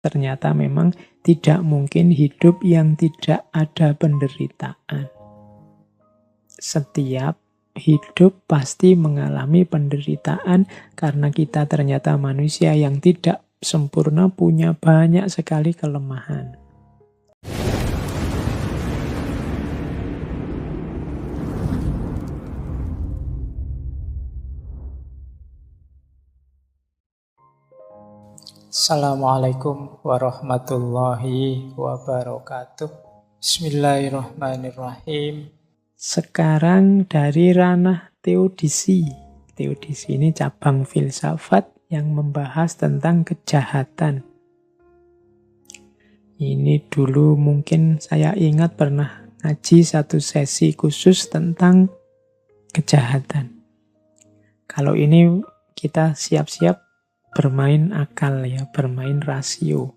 ternyata memang tidak mungkin hidup yang tidak ada penderitaan. Setiap hidup pasti mengalami penderitaan karena kita ternyata manusia yang tidak sempurna, punya banyak sekali kelemahan. Assalamualaikum warahmatullahi wabarakatuh. Bismillahirrahmanirrahim. Sekarang dari ranah teodisi. Teodisi ini cabang filsafat yang membahas tentang kejahatan. Ini dulu mungkin saya ingat pernah ngaji satu sesi khusus tentang kejahatan. Kalau ini kita siap-siap bermain akal ya, bermain rasio.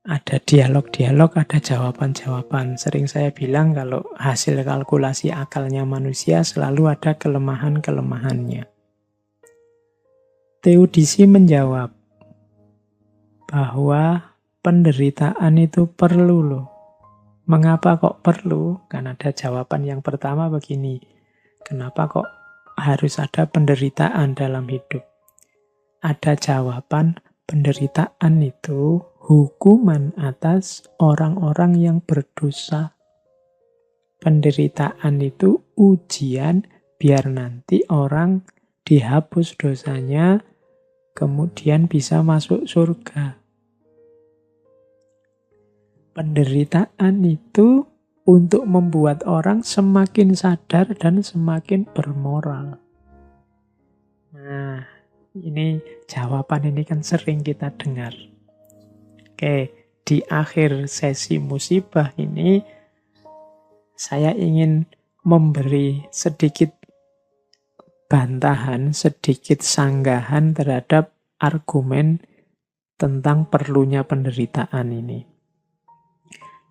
Ada dialog-dialog, ada jawaban-jawaban. Sering saya bilang kalau hasil kalkulasi akalnya manusia selalu ada kelemahan-kelemahannya. Teodisi menjawab bahwa penderitaan itu perlu loh. Mengapa kok perlu? Kan ada jawaban yang pertama begini. Kenapa kok harus ada penderitaan dalam hidup? Ada jawaban, penderitaan itu hukuman atas orang-orang yang berdosa. Penderitaan itu ujian biar nanti orang dihapus dosanya, kemudian bisa masuk surga. Penderitaan itu untuk membuat orang semakin sadar dan semakin bermoral. Nah, ini jawaban ini kan sering kita dengar. Oke, di akhir sesi musibah ini saya ingin memberi sedikit bantahan, sedikit sanggahan terhadap argumen tentang perlunya penderitaan ini.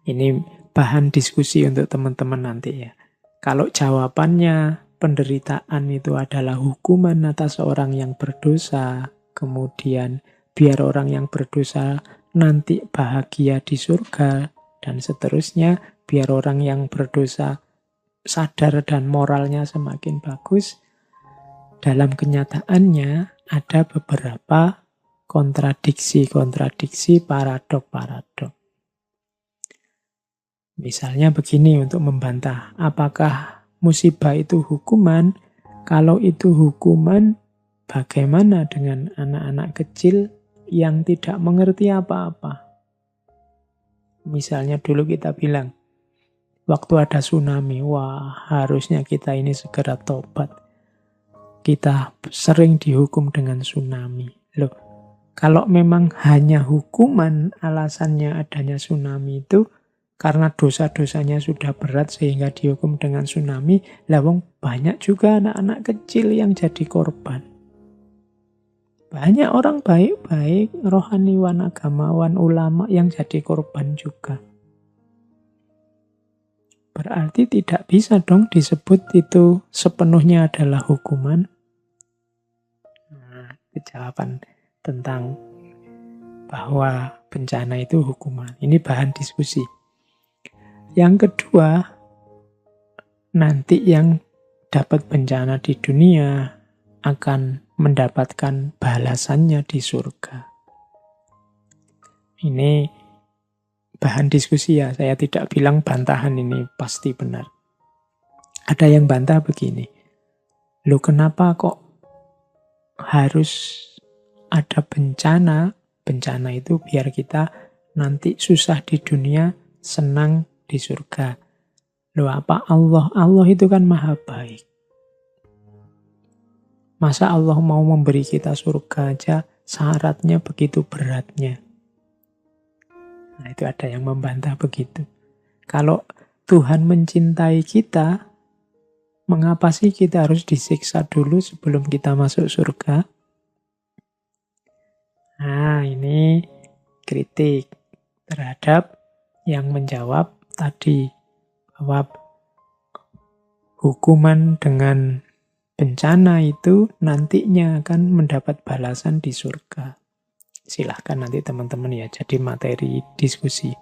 Ini bahan diskusi untuk teman-teman nanti ya. Kalau jawabannya penderitaan itu adalah hukuman atas orang yang berdosa, kemudian biar orang yang berdosa nanti bahagia di surga, dan seterusnya, biar orang yang berdosa sadar dan moralnya semakin bagus. Dalam kenyataannya ada beberapa kontradiksi, paradok. Misalnya begini untuk membantah, apakah musibah itu hukuman? Kalau itu hukuman, bagaimana dengan anak-anak kecil yang tidak mengerti apa-apa? Misalnya dulu kita bilang, waktu ada tsunami, wah harusnya kita ini segera tobat. Kita sering dihukum dengan tsunami. Loh, kalau memang hanya hukuman alasannya adanya tsunami itu, karena dosa-dosanya sudah berat sehingga dihukum dengan tsunami, lawang banyak juga anak-anak kecil yang jadi korban. Banyak orang baik-baik, rohaniwan, agamawan, ulama yang jadi korban juga. Berarti tidak bisa dong disebut itu sepenuhnya adalah hukuman. Nah, itu jawaban tentang bahwa bencana itu hukuman. Ini bahan diskusi. Yang kedua, nanti yang dapat bencana di dunia akan mendapatkan balasannya di surga. Ini bahan diskusi ya, saya tidak bilang bantahan ini pasti benar. Ada yang bantah begini, loh kenapa kok harus ada bencana? Bencana itu biar kita nanti susah di dunia, senang di surga. Loh apa Allah? Allah itu kan maha baik. Masa Allah mau memberi kita surga aja syaratnya begitu beratnya? Nah itu ada yang membantah begitu. Kalau Tuhan mencintai kita, mengapa sih kita harus disiksa dulu sebelum kita masuk surga? Nah ini kritik terhadap yang menjawab tadi bahwa hukuman dengan bencana itu nantinya akan mendapat balasan di surga. Silahkan nanti teman-teman ya jadi materi diskusi.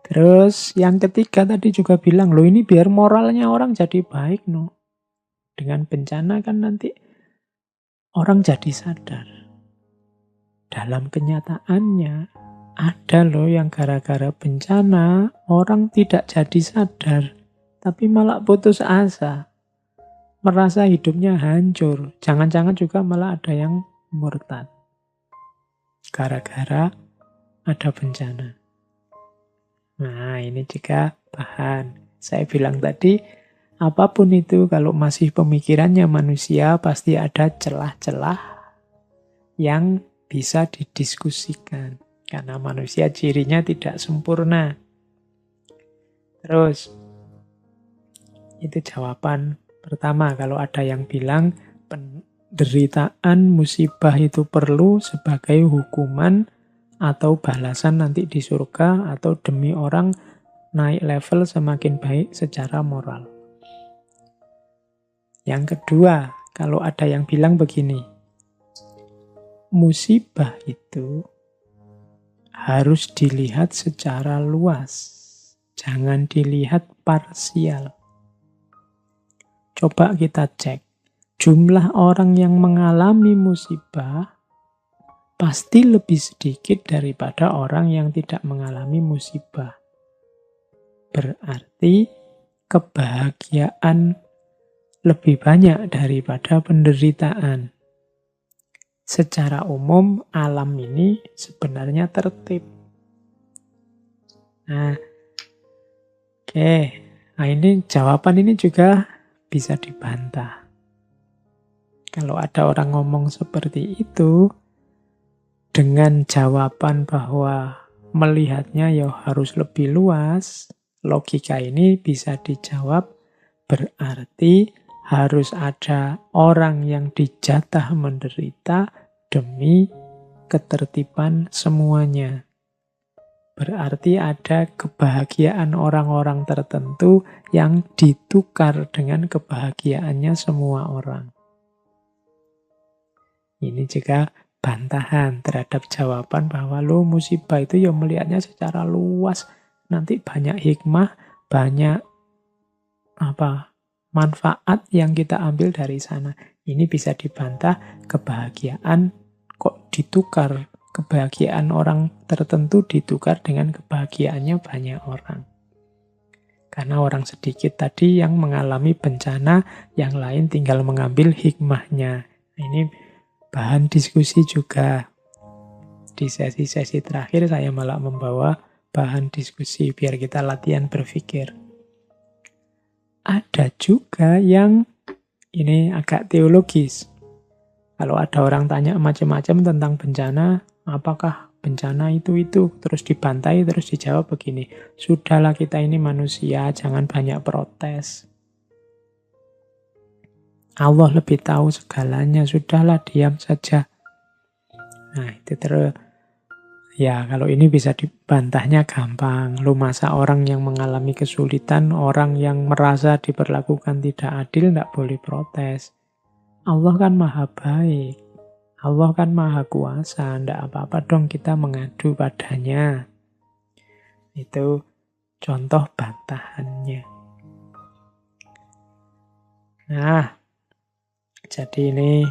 Terus yang ketiga tadi juga bilang, loh ini biar moralnya orang jadi baik, no. Dengan bencana kan nanti orang jadi sadar. Dalam kenyataannya, ada loh yang gara-gara bencana, orang tidak jadi sadar, tapi malah putus asa. Merasa hidupnya hancur. Jangan-jangan juga malah ada yang murtad. Gara-gara ada bencana. Nah, ini juga bahan. Saya bilang tadi, apapun itu kalau masih pemikirannya manusia, pasti ada celah-celah yang bisa didiskusikan. Karena manusia cirinya tidak sempurna. Terus, itu jawaban pertama. Kalau ada yang bilang penderitaan musibah itu perlu sebagai hukuman atau balasan nanti di surga, atau demi orang naik level semakin baik secara moral. Yang kedua, kalau ada yang bilang begini, musibah itu harus dilihat secara luas, jangan dilihat parsial. Coba kita cek, jumlah orang yang mengalami musibah pasti lebih sedikit daripada orang yang tidak mengalami musibah. Berarti kebahagiaan lebih banyak daripada penderitaan. Secara umum alam ini sebenarnya tertib. Nah, oke. Nah, ini jawaban ini juga bisa dibantah. Kalau ada orang ngomong seperti itu, dengan jawaban bahwa melihatnya ya harus lebih luas, logika ini bisa dijawab berarti harus ada orang yang dijatah menderita demi ketertiban semuanya. Berarti ada kebahagiaan orang-orang tertentu yang ditukar dengan kebahagiaannya semua orang. Ini juga bantahan terhadap jawaban bahwa lo musibah itu ya melihatnya secara luas. Nanti banyak hikmah, banyak manfaat yang kita ambil dari sana. Ini bisa dibantah, kebahagiaan kok ditukar. Kebahagiaan orang tertentu ditukar dengan kebahagiaannya banyak orang. Karena orang sedikit tadi yang mengalami bencana, yang lain tinggal mengambil hikmahnya. Ini bahan diskusi juga. Di sesi-sesi terakhir saya malah membawa bahan diskusi biar kita latihan berpikir. Ada juga yang ini agak teologis. Kalau ada orang tanya macam-macam tentang bencana, apakah bencana itu, terus dibantai, terus dijawab begini, sudahlah kita ini manusia, jangan banyak protes. Allah lebih tahu segalanya, sudahlah diam saja. Nah, itu terus. Ya, kalau ini bisa dibantahnya gampang. Lu masa orang yang mengalami kesulitan, orang yang merasa diperlakukan tidak adil, tidak boleh protes. Allah kan maha baik. Allah kan maha kuasa. Tidak apa-apa dong kita mengadu padanya. Itu contoh bantahannya. Nah, jadi ini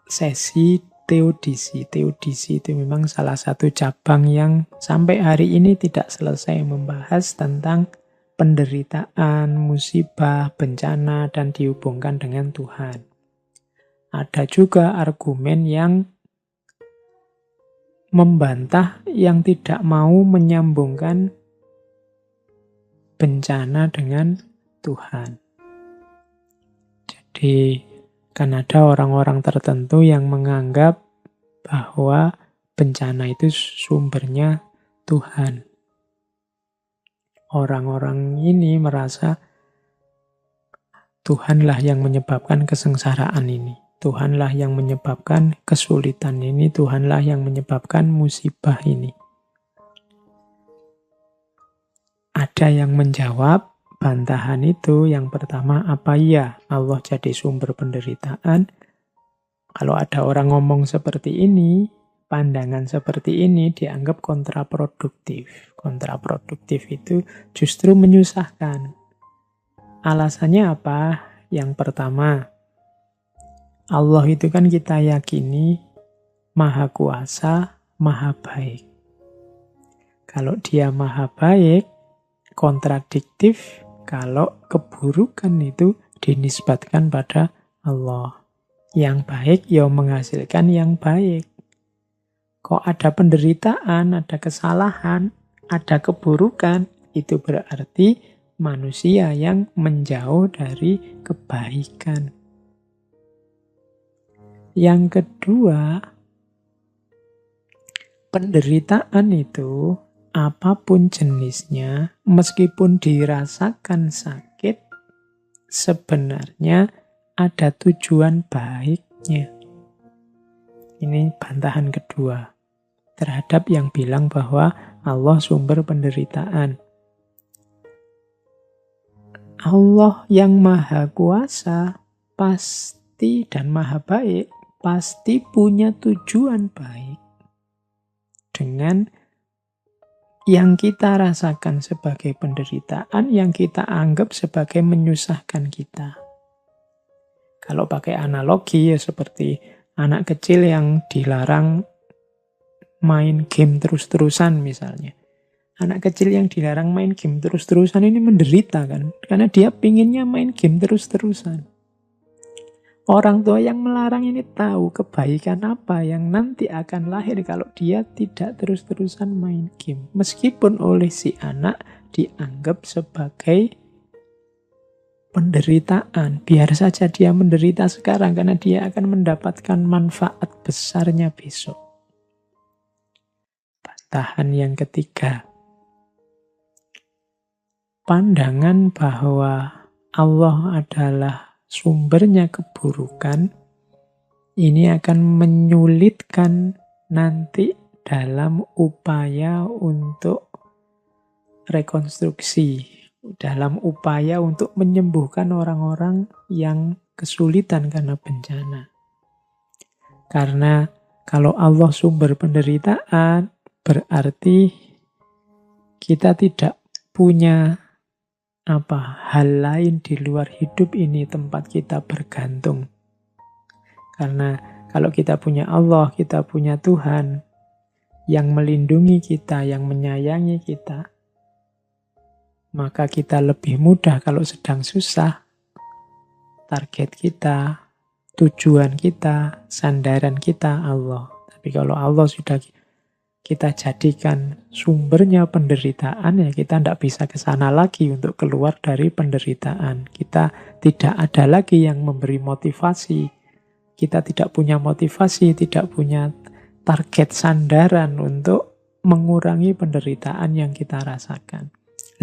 sesi teodisi. Teodisi itu memang salah satu cabang yang sampai hari ini tidak selesai membahas tentang penderitaan, musibah, bencana, dan dihubungkan dengan Tuhan. Ada juga argumen yang membantah, yang tidak mau menyambungkan bencana dengan Tuhan. Jadi, kan ada orang-orang tertentu yang menganggap bahwa bencana itu sumbernya Tuhan. Orang-orang ini merasa Tuhanlah yang menyebabkan kesengsaraan ini. Tuhanlah yang menyebabkan kesulitan ini. Tuhanlah yang menyebabkan musibah ini. Ada yang menjawab bantahan itu. Yang pertama, apa iya Allah jadi sumber penderitaan? Kalau ada orang ngomong seperti ini, pandangan seperti ini dianggap kontraproduktif. Kontraproduktif itu justru menyusahkan. Alasannya apa? Yang pertama, Allah itu kan kita yakini maha kuasa, maha baik. Kalau dia maha baik, kontradiktif kalau keburukan itu dinisbatkan pada Allah. Yang baik ya menghasilkan yang baik. Kok ada penderitaan, ada kesalahan, ada keburukan, itu berarti manusia yang menjauh dari kebaikan. Yang kedua, penderitaan itu apapun jenisnya, meskipun dirasakan sakit, sebenarnya ada tujuan baiknya. Ini bantahan kedua terhadap yang bilang bahwa Allah sumber penderitaan. Allah yang maha kuasa pasti dan maha baik, pasti punya tujuan baik dengan yang kita rasakan sebagai penderitaan, yang kita anggap sebagai menyusahkan kita. Kalau pakai analogi ya seperti anak kecil yang dilarang main game terus-terusan misalnya. Anak kecil yang dilarang main game terus-terusan ini menderita kan, karena dia pinginnya main game terus-terusan. Orang tua yang melarang ini tahu kebaikan apa yang nanti akan lahir kalau dia tidak terus-terusan main game. Meskipun oleh si anak dianggap sebagai penderitaan. Biar saja dia menderita sekarang karena dia akan mendapatkan manfaat besarnya besok. Bantahan yang ketiga. Pandangan bahwa Allah adalah sumbernya keburukan, ini akan menyulitkan nanti dalam upaya untuk rekonstruksi, dalam upaya untuk menyembuhkan orang-orang yang kesulitan karena bencana. Karena kalau Allah sumber penderitaan, berarti kita tidak punya hal lain di luar hidup ini tempat kita bergantung. Karena kalau kita punya Allah, kita punya Tuhan yang melindungi kita, yang menyayangi kita, maka kita lebih mudah kalau sedang susah. Target kita, tujuan kita, sandaran kita Allah. Tapi kalau Allah sudah kita jadikan sumbernya penderitaan, ya kita tidak bisa ke sana lagi untuk keluar dari penderitaan. Kita tidak ada lagi yang memberi motivasi. Kita tidak punya motivasi, tidak punya target sandaran untuk mengurangi penderitaan yang kita rasakan.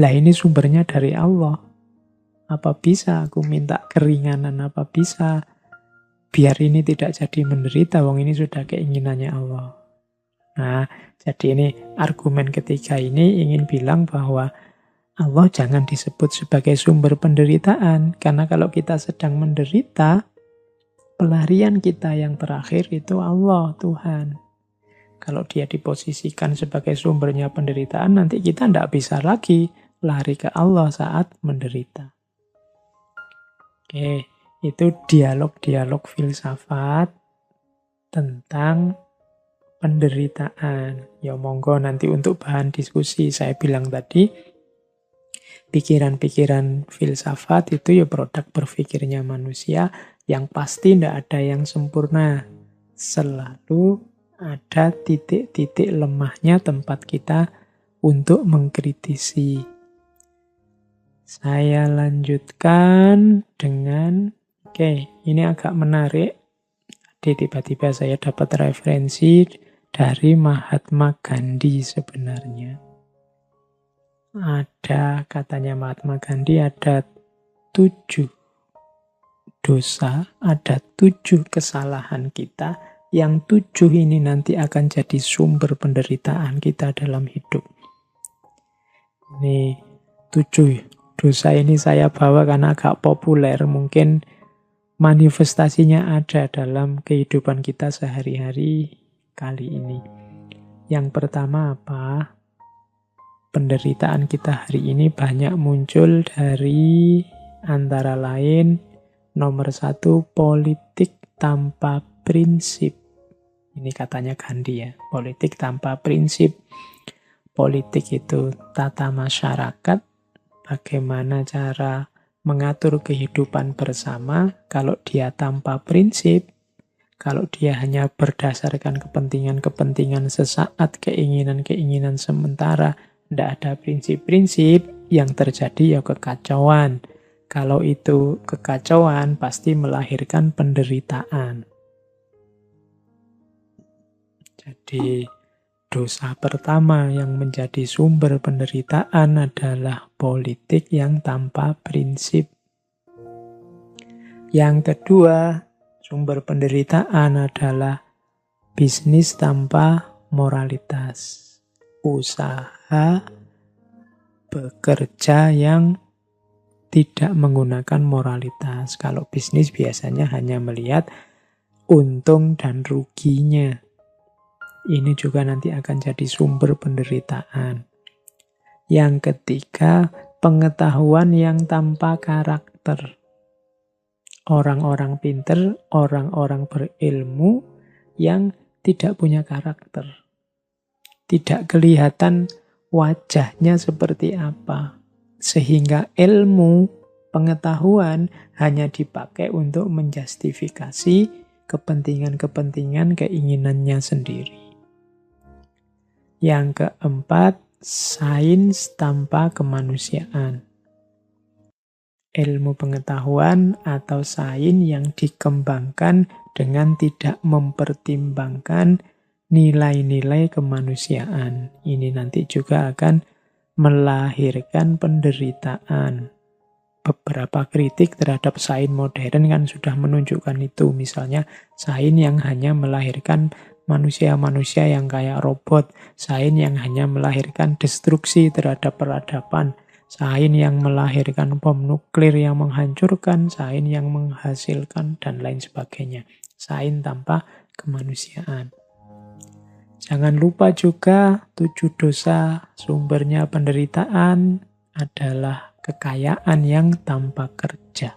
Lah ini sumbernya dari Allah. Apa bisa aku minta keringanan? Apa bisa biar ini tidak jadi menderita? Wong ini sudah keinginannya Allah. Nah, jadi ini argumen ketiga ini ingin bilang bahwa Allah jangan disebut sebagai sumber penderitaan. Karena kalau kita sedang menderita, pelarian kita yang terakhir itu Allah, Tuhan. Kalau dia diposisikan sebagai sumbernya penderitaan, nanti kita tidak bisa lagi lari ke Allah saat menderita. Oke, itu dialog-dialog filsafat tentang penderitaan. Ya monggo nanti untuk bahan diskusi. Saya bilang tadi, pikiran-pikiran filsafat itu ya produk berpikirnya manusia, yang pasti tidak ada yang sempurna. Selalu ada titik-titik lemahnya tempat kita untuk mengkritisi. Saya lanjutkan dengan, ini agak menarik. Tadi tiba-tiba saya dapat referensi dari Mahatma Gandhi sebenarnya. Ada, katanya Mahatma Gandhi, ada 7 dosa, ada 7 kesalahan kita, yang 7 ini nanti akan jadi sumber penderitaan kita dalam hidup. Ini 7 dosa ini saya bawa karena agak populer, mungkin manifestasinya ada dalam kehidupan kita sehari-hari. kali ini. Yang pertama apa? Penderitaan kita hari ini banyak muncul dari antara lain nomor 1, politik tanpa prinsip. Ini katanya Gandhi ya, politik tanpa prinsip. Politik itu tata masyarakat, bagaimana cara mengatur kehidupan bersama. Kalau dia tanpa prinsip, kalau dia hanya berdasarkan kepentingan-kepentingan sesaat, keinginan-keinginan sementara, tidak ada prinsip-prinsip, yang terjadi ya kekacauan. Kalau itu kekacauan, pasti melahirkan penderitaan. Jadi, dosa pertama yang menjadi sumber penderitaan adalah politik yang tanpa prinsip. Yang kedua, sumber penderitaan adalah bisnis tanpa moralitas. Usaha bekerja yang tidak menggunakan moralitas. Kalau bisnis biasanya hanya melihat untung dan ruginya. Ini juga nanti akan jadi sumber penderitaan. Yang ketiga, pengetahuan yang tanpa karakter. Orang-orang pinter, orang-orang berilmu yang tidak punya karakter. Tidak kelihatan wajahnya seperti apa. Sehingga ilmu, pengetahuan hanya dipakai untuk menjustifikasi kepentingan-kepentingan keinginannya sendiri. Yang keempat, sains tanpa kemanusiaan. Ilmu pengetahuan atau sains yang dikembangkan dengan tidak mempertimbangkan nilai-nilai kemanusiaan. Ini nanti juga akan melahirkan penderitaan. Beberapa kritik terhadap sains modern kan sudah menunjukkan itu. Misalnya sains yang hanya melahirkan manusia-manusia yang kayak robot, sains yang hanya melahirkan destruksi terhadap peradaban, sains yang melahirkan bom nuklir yang menghancurkan, sains yang menghasilkan, dan lain sebagainya. Sains tanpa kemanusiaan. Jangan lupa juga 7 dosa sumbernya penderitaan adalah kekayaan yang tanpa kerja.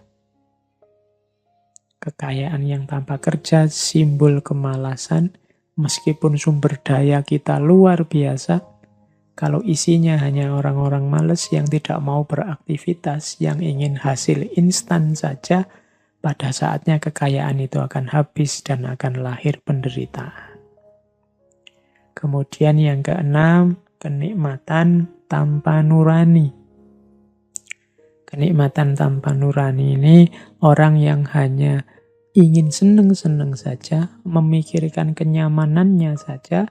Kekayaan yang tanpa kerja simbol kemalasan. Meskipun sumber daya kita luar biasa, kalau isinya hanya orang-orang malas yang tidak mau beraktivitas, yang ingin hasil instan saja, pada saatnya kekayaan itu akan habis dan akan lahir penderitaan. Kemudian yang keenam, kenikmatan tanpa nurani. Kenikmatan tanpa nurani ini orang yang hanya ingin seneng-seneng saja, memikirkan kenyamanannya saja,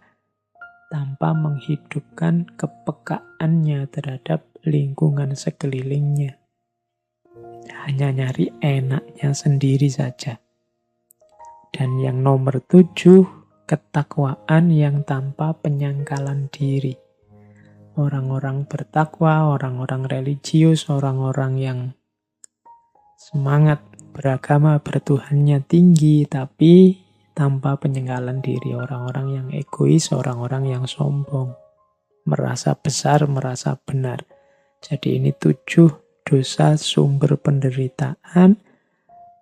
tanpa menghidupkan kepekaannya terhadap lingkungan sekelilingnya. Hanya nyari enaknya sendiri saja. Dan yang nomor 7, ketakwaan yang tanpa penyangkalan diri. Orang-orang bertakwa, orang-orang religius, orang-orang yang semangat beragama, bertuhannya tinggi, tapi tanpa penyangkalan diri. Orang-orang yang egois, orang-orang yang sombong. Merasa besar, merasa benar. Jadi ini 7 dosa sumber penderitaan.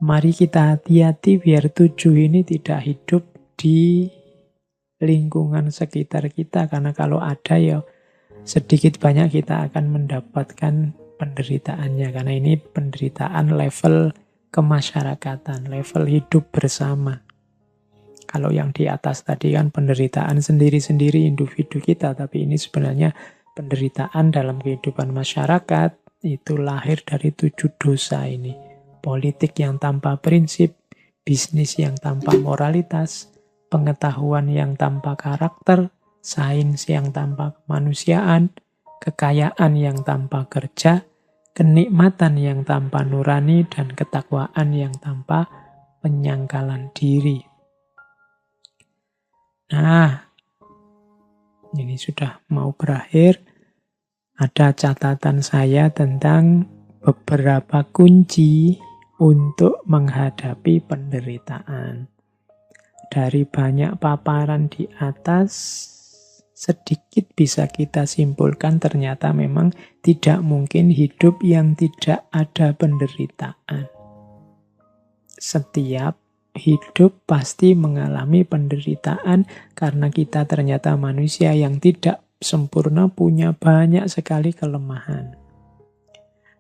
Mari kita hati-hati biar 7 ini tidak hidup di lingkungan sekitar kita. Karena kalau ada ya sedikit banyak kita akan mendapatkan penderitaannya. Karena ini penderitaan level kemasyarakatan, level hidup bersama. Kalau yang di atas tadi kan penderitaan sendiri-sendiri individu kita, tapi ini sebenarnya penderitaan dalam kehidupan masyarakat, itu lahir dari 7 dosa ini. Politik yang tanpa prinsip, bisnis yang tanpa moralitas, pengetahuan yang tanpa karakter, sains yang tanpa kemanusiaan, kekayaan yang tanpa kerja, kenikmatan yang tanpa nurani, dan ketakwaan yang tanpa penyangkalan diri. Nah, ini sudah mau berakhir. Ada catatan saya tentang beberapa kunci untuk menghadapi penderitaan. dari banyak paparan di atas, sedikit bisa kita simpulkan ternyata memang tidak mungkin hidup yang tidak ada penderitaan. Setiap hidup pasti mengalami penderitaan karena kita ternyata manusia yang tidak sempurna, punya banyak sekali kelemahan.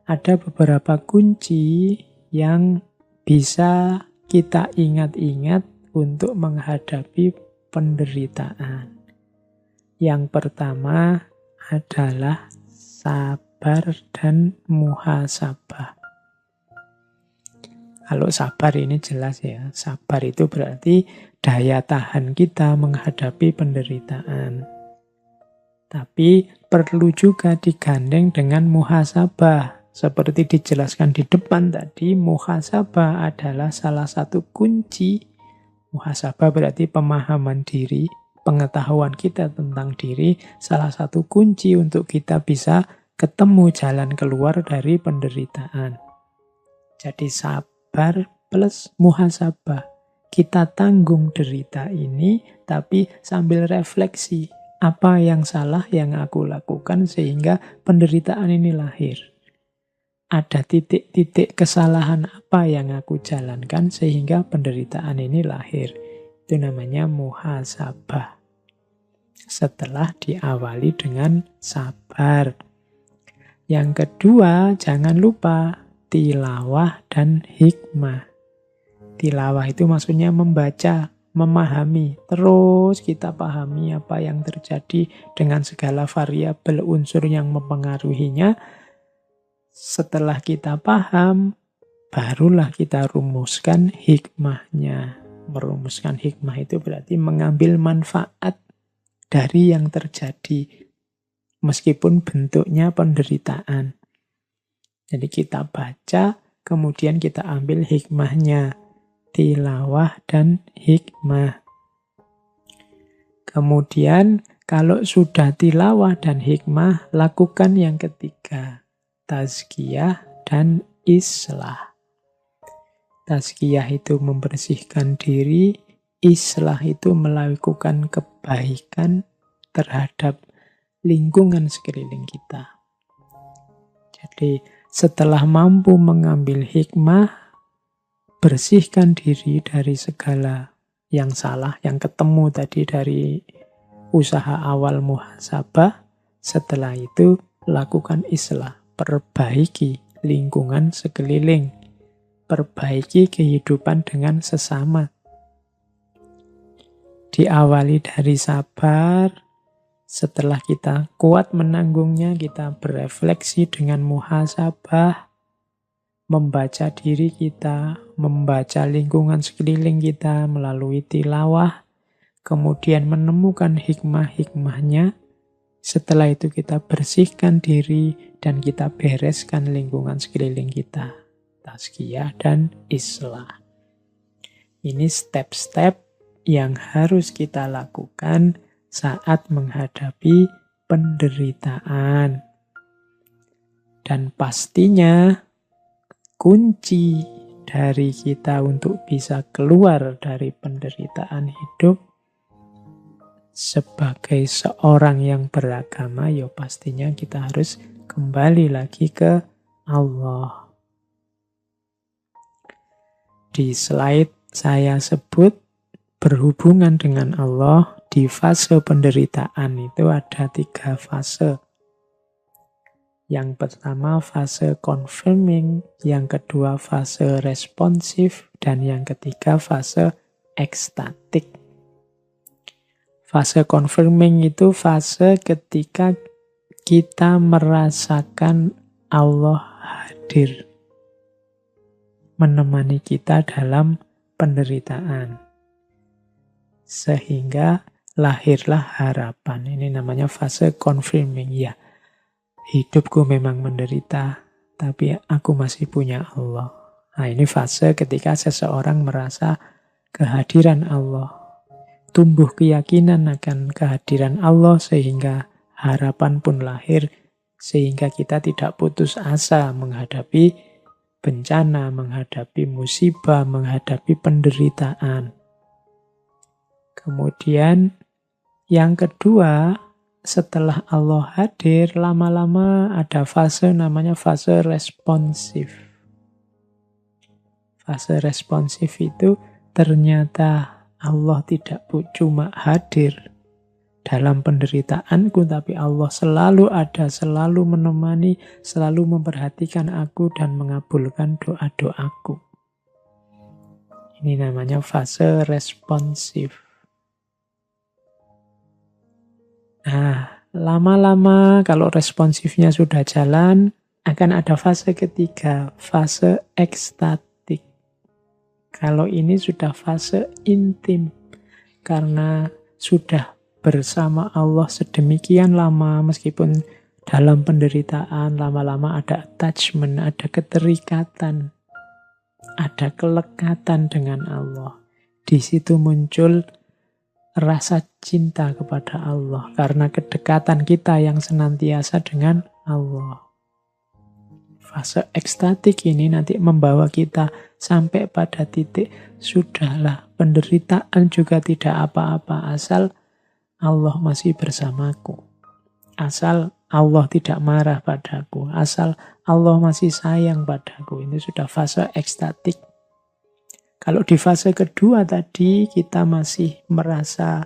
Ada beberapa kunci yang bisa kita ingat-ingat untuk menghadapi penderitaan. Yang pertama adalah sabar dan muhasabah. Kalau sabar ini jelas ya, sabar itu berarti daya tahan kita menghadapi penderitaan. Tapi perlu juga digandeng dengan muhasabah. Seperti dijelaskan di depan tadi, muhasabah adalah salah satu kunci. Muhasabah berarti pemahaman diri, pengetahuan kita tentang diri, salah satu kunci untuk kita bisa ketemu jalan keluar dari penderitaan. Jadi sabar plus muhasabah. Kita tanggung derita ini, tapi sambil refleksi. Apa yang salah yang aku lakukan sehingga penderitaan ini lahir? Ada titik-titik kesalahan apa yang aku jalankan sehingga penderitaan ini lahir? Itu namanya muhasabah. Setelah diawali dengan sabar. Yang kedua, jangan lupa tilawah dan hikmah. Tilawah itu maksudnya membaca, memahami. Terus kita pahami apa yang terjadi dengan segala variabel unsur yang mempengaruhinya. Setelah kita paham, barulah kita rumuskan hikmahnya. Merumuskan hikmah itu berarti mengambil manfaat dari yang terjadi, meskipun bentuknya penderitaan. Jadi kita baca, kemudian kita ambil hikmahnya. Tilawah dan hikmah. Kemudian kalau sudah tilawah dan hikmah, lakukan yang ketiga. Tazkiyah dan islah. Tazkiyah itu membersihkan diri, islah itu melakukan kebaikan terhadap lingkungan sekeliling kita. Jadi setelah mampu mengambil hikmah, bersihkan diri dari segala yang salah, yang ketemu tadi dari usaha awal muhasabah. Setelah itu lakukan islah, perbaiki lingkungan sekeliling, perbaiki kehidupan dengan sesama. Diawali dari sabar, setelah kita kuat menanggungnya, kita berefleksi dengan muhasabah, membaca diri kita, membaca lingkungan sekeliling kita melalui tilawah, kemudian menemukan hikmah-hikmahnya. Setelah itu kita bersihkan diri dan kita bereskan lingkungan sekeliling kita. Tazkiyah dan islah. Ini step-step yang harus kita lakukan saat menghadapi penderitaan. Dan pastinya kunci dari kita untuk bisa keluar dari penderitaan hidup sebagai seorang yang beragama, ya pastinya kita harus kembali lagi ke Allah. Di slide saya sebut berhubungan dengan Allah di fase penderitaan itu ada 3 fase. Yang pertama fase confirming, yang kedua fase responsif, dan yang ketiga fase ekstatik. Fase confirming itu fase ketika kita merasakan Allah hadir, menemani kita dalam penderitaan. Sehingga lahirlah harapan. Ini namanya fase confirming. Ya, hidupku memang menderita, tapi aku masih punya Allah. Nah, ini fase ketika seseorang merasa kehadiran Allah. Tumbuh keyakinan akan kehadiran Allah sehingga harapan pun lahir, sehingga kita tidak putus asa menghadapi bencana, menghadapi musibah, menghadapi penderitaan. Kemudian yang kedua, setelah Allah hadir, lama-lama ada fase namanya fase responsif. Fase responsif itu ternyata Allah tidak cuma hadir dalam penderitaanku, tapi Allah selalu ada, selalu menemani, selalu memperhatikan aku dan mengabulkan doa-doaku. Ini namanya fase responsif. Nah, lama-lama kalau responsifnya sudah jalan, akan ada fase ketiga, fase ekstatik. Kalau ini sudah fase intim, karena sudah bersama Allah sedemikian lama, meskipun dalam penderitaan, lama-lama ada attachment, ada keterikatan, ada kelekatan dengan Allah. Di situ muncul rasa cinta kepada Allah karena kedekatan kita yang senantiasa dengan Allah. Fase ekstatik ini nanti membawa kita sampai pada titik sudahlah, penderitaan juga tidak apa-apa asal Allah masih bersamaku. Asal Allah tidak marah padaku, asal Allah masih sayang padaku. Ini sudah fase ekstatik. Kalau di fase kedua tadi kita masih merasa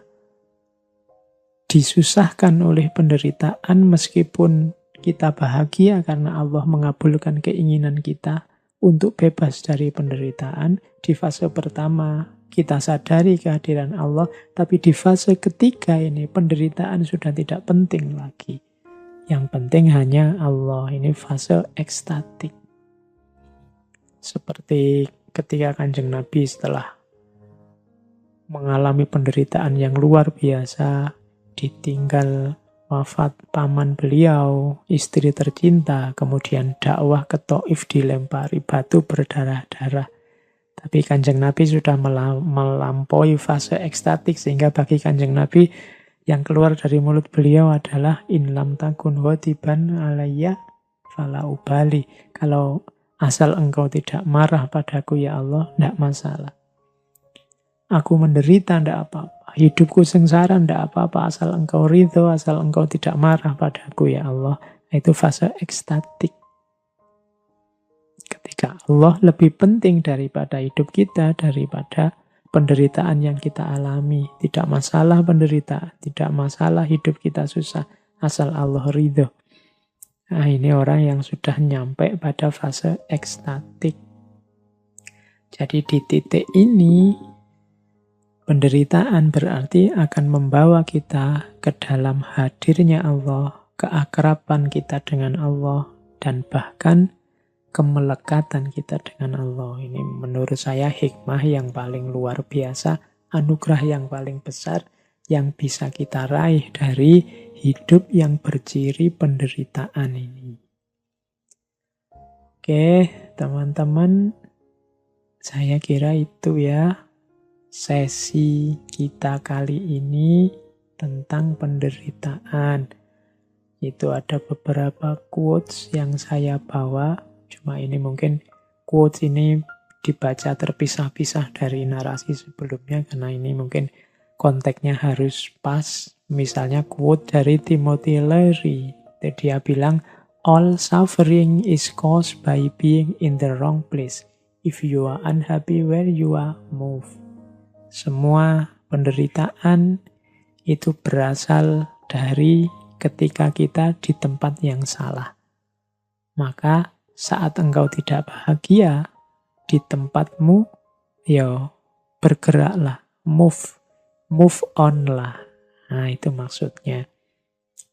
disusahkan oleh penderitaan meskipun kita bahagia karena Allah mengabulkan keinginan kita untuk bebas dari penderitaan. Di fase pertama kita sadari kehadiran Allah, tapi di fase ketiga ini penderitaan sudah tidak penting lagi. Yang penting hanya Allah. Ini fase ekstatik. Seperti ketika Kanjeng Nabi setelah mengalami penderitaan yang luar biasa, ditinggal wafat paman beliau, istri tercinta, kemudian dakwah ke Thaif dilempari batu berdarah-darah. Tapi Kanjeng Nabi sudah melampaui fase ekstatik, sehingga bagi Kanjeng Nabi yang keluar dari mulut beliau adalah in lam takun ghadiban alayya fala ubali. Kalau asal engkau tidak marah padaku ya Allah, tidak masalah. Aku menderita, tidak apa-apa. Hidupku sengsara, tidak apa-apa. Asal engkau ridho, asal engkau tidak marah padaku ya Allah. Itu fase ekstatik. Ketika Allah lebih penting daripada hidup kita, daripada penderitaan yang kita alami. Tidak masalah penderitaan, tidak masalah hidup kita susah, asal Allah ridho. Nah, ini orang yang sudah nyampe pada fase ekstatik. Jadi di titik ini, penderitaan berarti akan membawa kita ke dalam hadirnya Allah, keakraban kita dengan Allah, dan bahkan kemelekatan kita dengan Allah. Ini menurut saya hikmah yang paling luar biasa, anugerah yang paling besar yang bisa kita raih dari hidup yang berciri penderitaan ini. Oke, teman-teman, saya kira itu ya sesi kita kali ini tentang penderitaan. Itu ada beberapa quotes yang saya bawa, cuma ini mungkin quotes ini dibaca terpisah-pisah dari narasi sebelumnya karena ini mungkin konteksnya harus pas. Misalnya quote dari Timothy Leary. Dia bilang, all suffering is caused by being in the wrong place. If you are unhappy where you are, move. Semua penderitaan itu berasal dari ketika kita di tempat yang salah. Maka saat engkau tidak bahagia di tempatmu, ya bergeraklah, move on lah. Nah, itu maksudnya.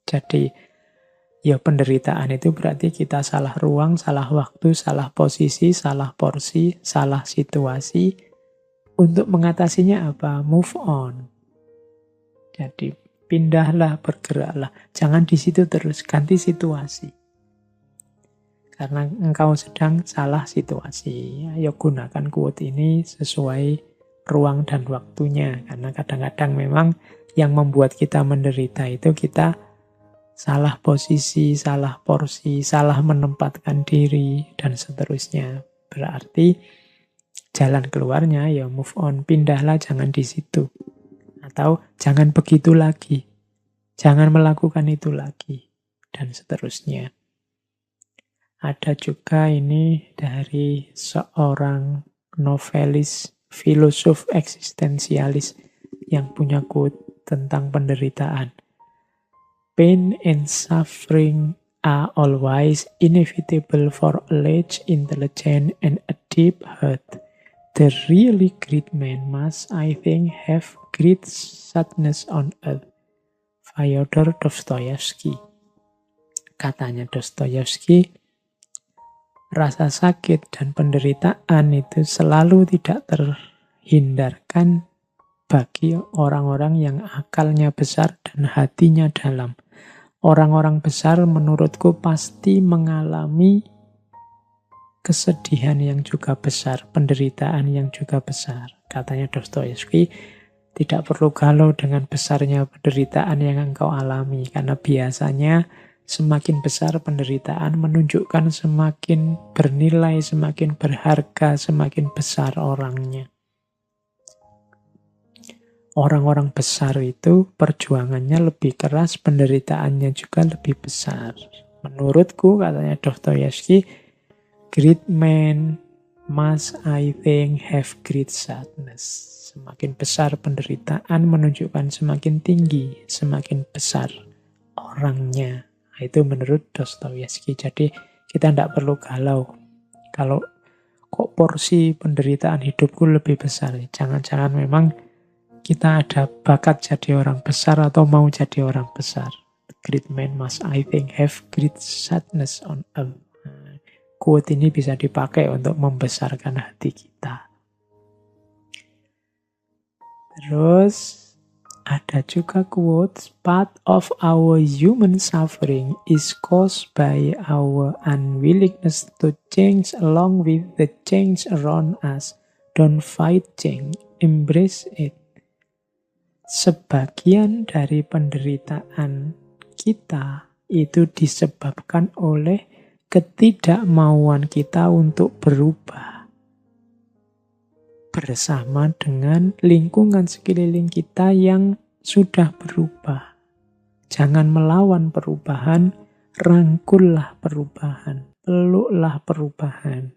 Jadi, ya penderitaan itu berarti kita salah ruang, salah waktu, salah posisi, salah porsi, salah situasi. Untuk mengatasinya apa? Move on. Jadi, pindahlah, bergeraklah. Jangan di situ terus, ganti situasi. Karena engkau sedang salah situasi. Ayo gunakan quote ini sesuai ruang dan waktunya. Karena kadang-kadang memang yang membuat kita menderita itu kita salah posisi, salah porsi, salah menempatkan diri, dan seterusnya. Berarti jalan keluarnya ya move on, pindahlah, jangan di situ. Atau jangan begitu lagi, jangan melakukan itu lagi, dan seterusnya. Ada juga ini dari seorang novelis, filosof eksistensialis yang punya quote tentang penderitaan. Pain and suffering are always inevitable for a large intelligence and a deep heart. The really great man must, I think, have great sadness on earth. Fyodor Dostoyevsky. Katanya Dostoyevsky, rasa sakit dan penderitaan itu selalu tidak terhindarkan bagi orang-orang yang akalnya besar dan hatinya dalam. Orang-orang besar menurutku pasti mengalami kesedihan yang juga besar, penderitaan yang juga besar. Katanya Dostoyevsky, tidak perlu galau dengan besarnya penderitaan yang engkau alami, karena biasanya semakin besar penderitaan menunjukkan semakin bernilai, semakin berharga, semakin besar orangnya. Orang-orang besar itu perjuangannya lebih keras, penderitaannya juga lebih besar. Menurutku, katanya Dostoyevsky, great men must, I think, have great sadness. Semakin besar penderitaan menunjukkan semakin tinggi, semakin besar orangnya. Itu menurut Dostoyevsky. Jadi kita tidak perlu galau. Kalau kok porsi penderitaan hidupku lebih besar, jangan-jangan memang kita ada bakat jadi orang besar atau mau jadi orang besar. Great man must, I think, have great sadness on earth. Quote ini bisa dipakai untuk membesarkan hati kita. Terus ada juga quote, part of our human suffering is caused by our unwillingness to change along with the change around us. Don't fight change, embrace it. Sebagian dari penderitaan kita itu disebabkan oleh ketidakmauan kita untuk berubah bersama dengan lingkungan sekeliling kita yang sudah berubah. Jangan melawan perubahan, rangkullah perubahan, peluklah perubahan.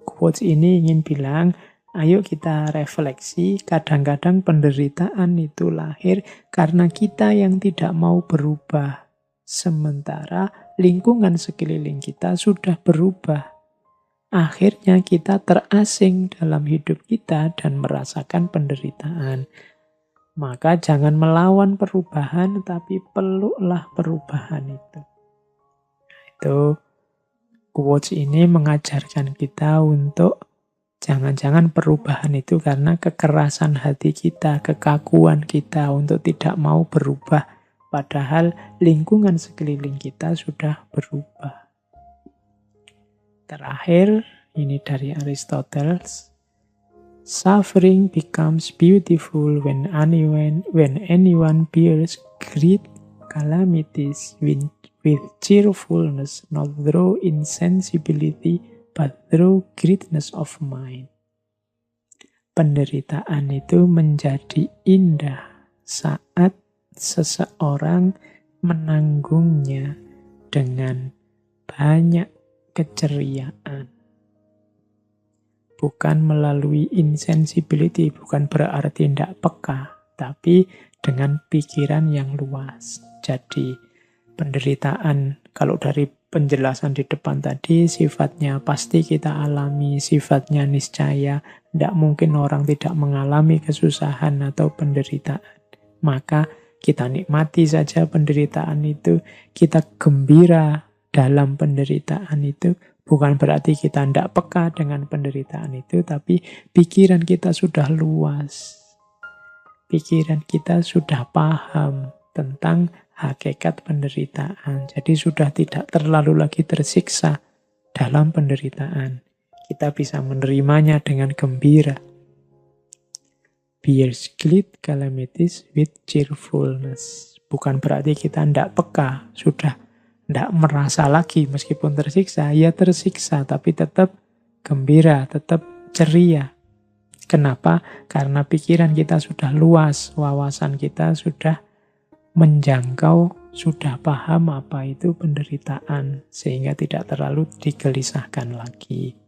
Quotes ini ingin bilang, ayo kita refleksi, kadang-kadang penderitaan itu lahir karena kita yang tidak mau berubah. Sementara lingkungan sekeliling kita sudah berubah. Akhirnya kita terasing dalam hidup kita dan merasakan penderitaan. Maka jangan melawan perubahan, tapi peluklah perubahan itu. Itu quotes ini mengajarkan kita untuk jangan-jangan perubahan itu karena kekerasan hati kita, kekakuan kita untuk tidak mau berubah. Padahal lingkungan sekeliling kita sudah berubah. Terakhir, ini dari Aristoteles. Suffering becomes beautiful when anyone bears great calamities with cheerfulness, not through insensibility, but through greatness of mind. Penderitaan itu menjadi indah saat seseorang menanggungnya dengan banyak keceriaan. Bukan melalui insensibility, bukan berarti tidak peka, tapi dengan pikiran yang luas. Jadi penderitaan, kalau dari penjelasan di depan tadi, sifatnya pasti kita alami, sifatnya niscaya, tidak mungkin orang tidak mengalami kesusahan atau penderitaan. Maka kita nikmati saja penderitaan itu, kita gembira dalam penderitaan itu, bukan berarti kita tidak peka dengan penderitaan itu, tapi pikiran kita sudah luas. Pikiran kita sudah paham tentang hakikat penderitaan. Jadi sudah tidak terlalu lagi tersiksa dalam penderitaan. Kita bisa menerimanya dengan gembira. Bears great calamities with cheerfulness. Bukan berarti kita tidak peka, sudah tidak merasa lagi meskipun tersiksa. Ya tersiksa, tapi tetap gembira, tetap ceria. Kenapa? Karena pikiran kita sudah luas, wawasan kita sudah menjangkau, sudah paham apa itu penderitaan, sehingga tidak terlalu digelisahkan lagi.